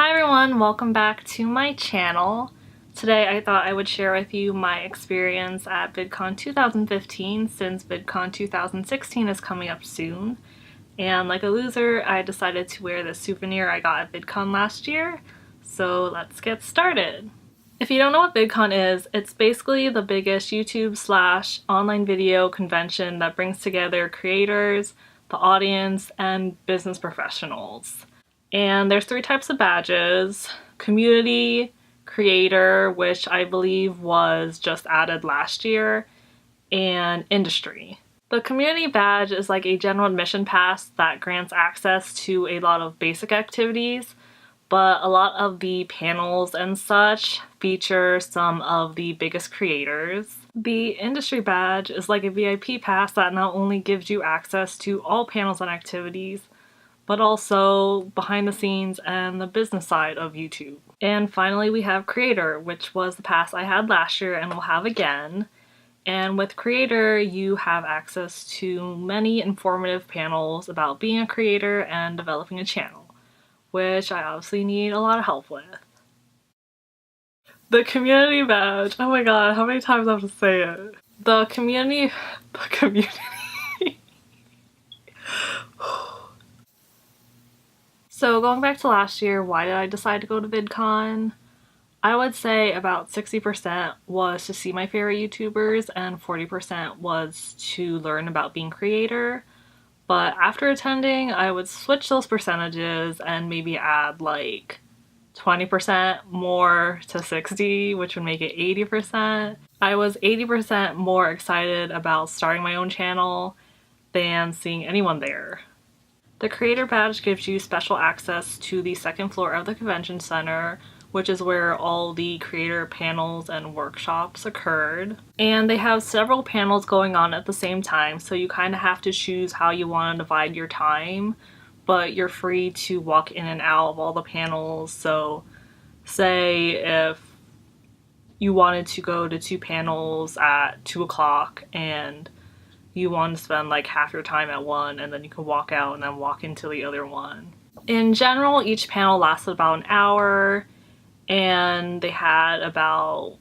Hi everyone, welcome back to my channel. Today I thought I would share with you my experience at VidCon 2015 since VidCon 2016 is coming up soon. And like a loser, I decided to wear the souvenir I got at VidCon last year. So let's get started. If you don't know what VidCon is, it's basically the biggest YouTube/online video convention that brings together creators, the audience, and business professionals. And there's three types of badges: community, creator, which I believe was just added last year, and industry. The community badge is like a general admission pass that grants access to a lot of basic activities, but a lot of the panels and such feature some of the biggest creators. The industry badge is like a VIP pass that not only gives you access to all panels and activities, but also behind the scenes and the business side of YouTube. And finally we have Creator, which was the pass I had last year and will have again. And with Creator, you have access to many informative panels about being a creator and developing a channel, which I obviously need a lot of help with. The community badge. Oh my god, how many times do I have to say it? The community. So going back to last year, why did I decide to go to VidCon? I would say about 60% was to see my favorite YouTubers and 40% was to learn about being a creator. But after attending, I would switch those percentages and maybe add like 20% more to 60, which would make it 80%. I was 80% more excited about starting my own channel than seeing anyone there. The Creator Badge gives you special access to the second floor of the convention center, which is where all the creator panels and workshops occurred. And they have several panels going on at the same time, so you kind of have to choose how you want to divide your time, but you're free to walk in and out of all the panels. So say if you wanted to go to two panels at 2 o'clock and you want to spend like half your time at one, and then you can walk out and then walk into the other one. In general, each panel lasted about an hour, and they had about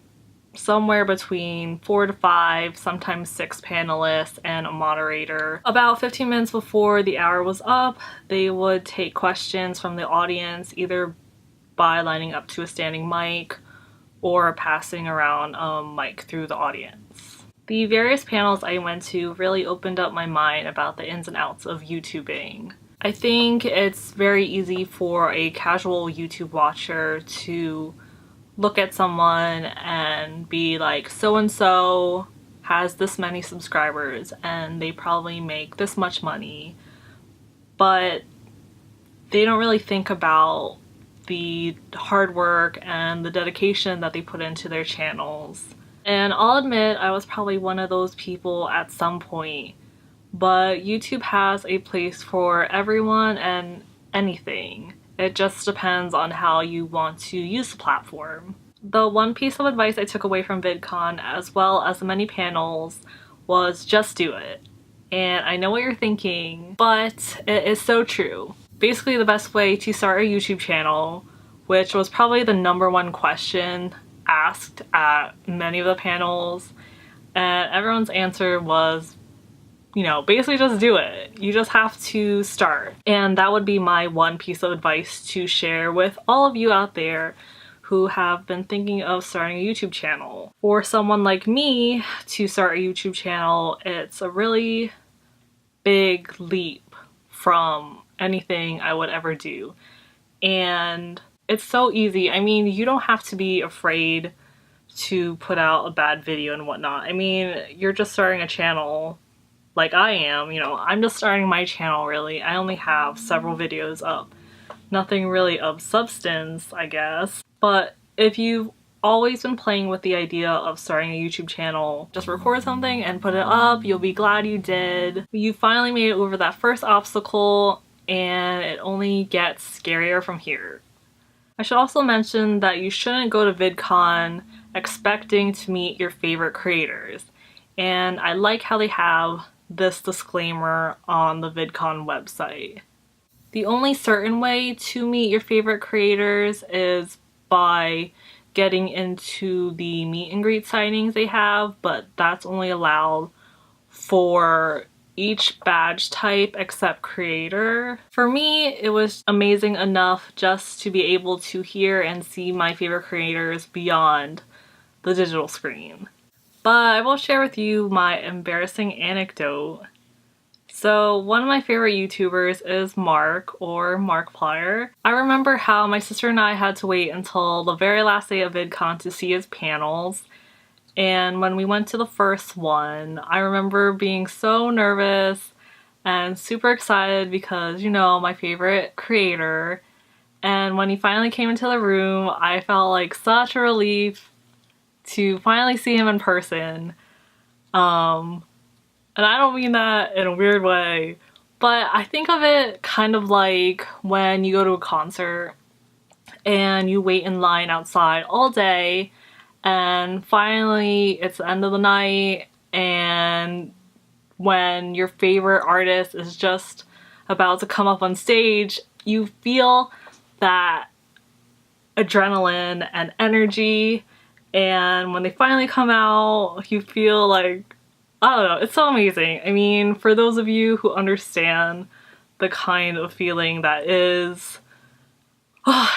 somewhere between 4 to 5, sometimes 6 panelists and a moderator. About 15 minutes before the hour was up, they would take questions from the audience, either by lining up to a standing mic or passing around a mic through the audience. The various panels I went to really opened up my mind about the ins and outs of YouTubing. I think it's very easy for a casual YouTube watcher to look at someone and be like, so-and-so has this many subscribers and they probably make this much money, but they don't really think about the hard work and the dedication that they put into their channels. And I'll admit I was probably one of those people at some point, but YouTube has a place for everyone and anything. It just depends on how you want to use the platform. The one piece of advice I took away from VidCon, as well as the many panels, was just do it. And I know what you're thinking, but it is so true. Basically the best way to start a YouTube channel, which was probably the #1 question asked at many of the panels, and everyone's answer was, basically just do it. You just have to start. And that would be my one piece of advice to share with all of you out there who have been thinking of starting a YouTube channel. For someone like me to start a YouTube channel, it's a really big leap from anything I would ever do. And it's so easy. I mean, you don't have to be afraid to put out a bad video and whatnot. I mean, you're just starting a channel like I am, I'm just starting my channel really. I only have several videos up. Nothing really of substance, I guess. But if you've always been playing with the idea of starting a YouTube channel, just record something and put it up, you'll be glad you did. You finally made it over that first obstacle, and it only gets scarier from here. I should also mention that you shouldn't go to VidCon expecting to meet your favorite creators. And I like how they have this disclaimer on the VidCon website. The only certain way to meet your favorite creators is by getting into the meet and greet signings they have, but that's only allowed for each badge type except creator. For me, it was amazing enough just to be able to hear and see my favorite creators beyond the digital screen. But I will share with you my embarrassing anecdote. So one of my favorite YouTubers is Mark, or Markiplier. I remember how my sister and I had to wait until the very last day of VidCon to see his panels. And when we went to the first one, I remember being so nervous and super excited because, you know, my favorite creator. And when he finally came into the room, I felt like such a relief to finally see him in person. And I don't mean that in a weird way, but I think of it kind of like when you go to a concert and you wait in line outside all day and finally it's the end of the night, and when your favorite artist is just about to come up on stage, you feel that adrenaline and energy, and when they finally come out, you feel like, I don't know, it's so amazing. I mean, for those of you who understand the kind of feeling that is,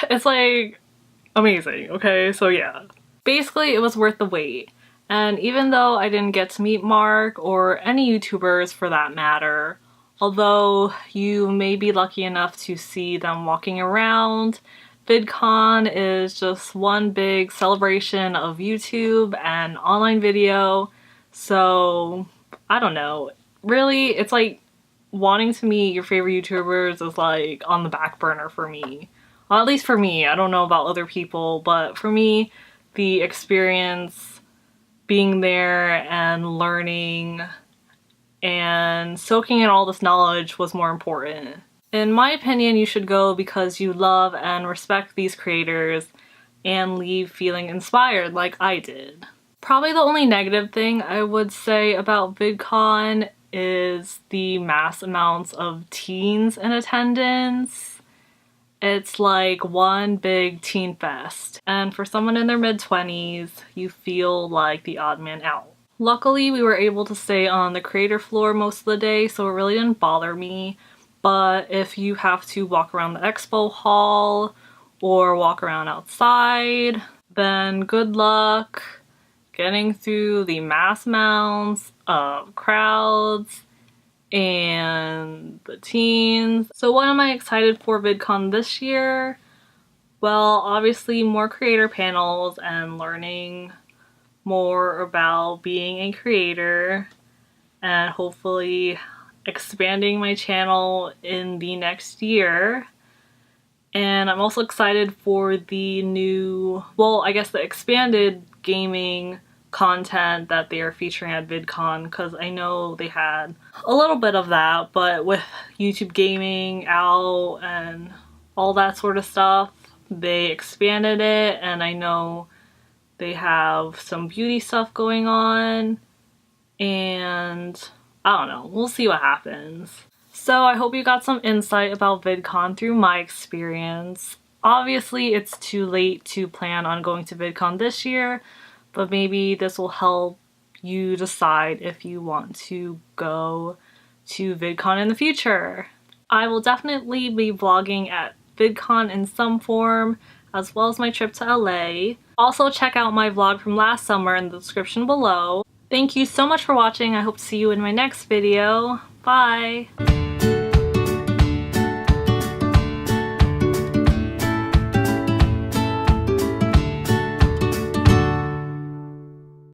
it's like amazing, okay? So yeah. Basically, it was worth the wait. And even though I didn't get to meet Mark or any YouTubers for that matter, although you may be lucky enough to see them walking around, VidCon is just one big celebration of YouTube and online video. So, I don't know. Really, it's like wanting to meet your favorite YouTubers is like on the back burner for me. Well, at least for me. I don't know about other people, but for me, the experience, being there and learning and soaking in all this knowledge was more important. In my opinion, you should go because you love and respect these creators and leave feeling inspired like I did. Probably the only negative thing I would say about VidCon is the mass amounts of teens in attendance. It's like one big teen fest, and for someone in their mid-20s, you feel like the odd man out. Luckily, we were able to stay on the creator floor most of the day, so it really didn't bother me. But if you have to walk around the expo hall or walk around outside, then good luck getting through the mass amounts of crowds and the teens. So what am I excited for VidCon this year? Well, obviously more creator panels and learning more about being a creator, and hopefully expanding my channel in the next year. And I'm also excited for the new, well, I guess the expanded gaming content that they are featuring at VidCon, because I know they had a little bit of that, but with YouTube gaming out and all that sort of stuff, they expanded it, and I know they have some beauty stuff going on, and I don't know, we'll see what happens. So I hope you got some insight about VidCon through my experience. Obviously, it's too late to plan on going to VidCon this year, but maybe this will help you decide if you want to go to VidCon in the future. I will definitely be vlogging at VidCon in some form, as well as my trip to LA. Also, check out my vlog from last summer in the description below. Thank you so much for watching. I hope to see you in my next video. Bye!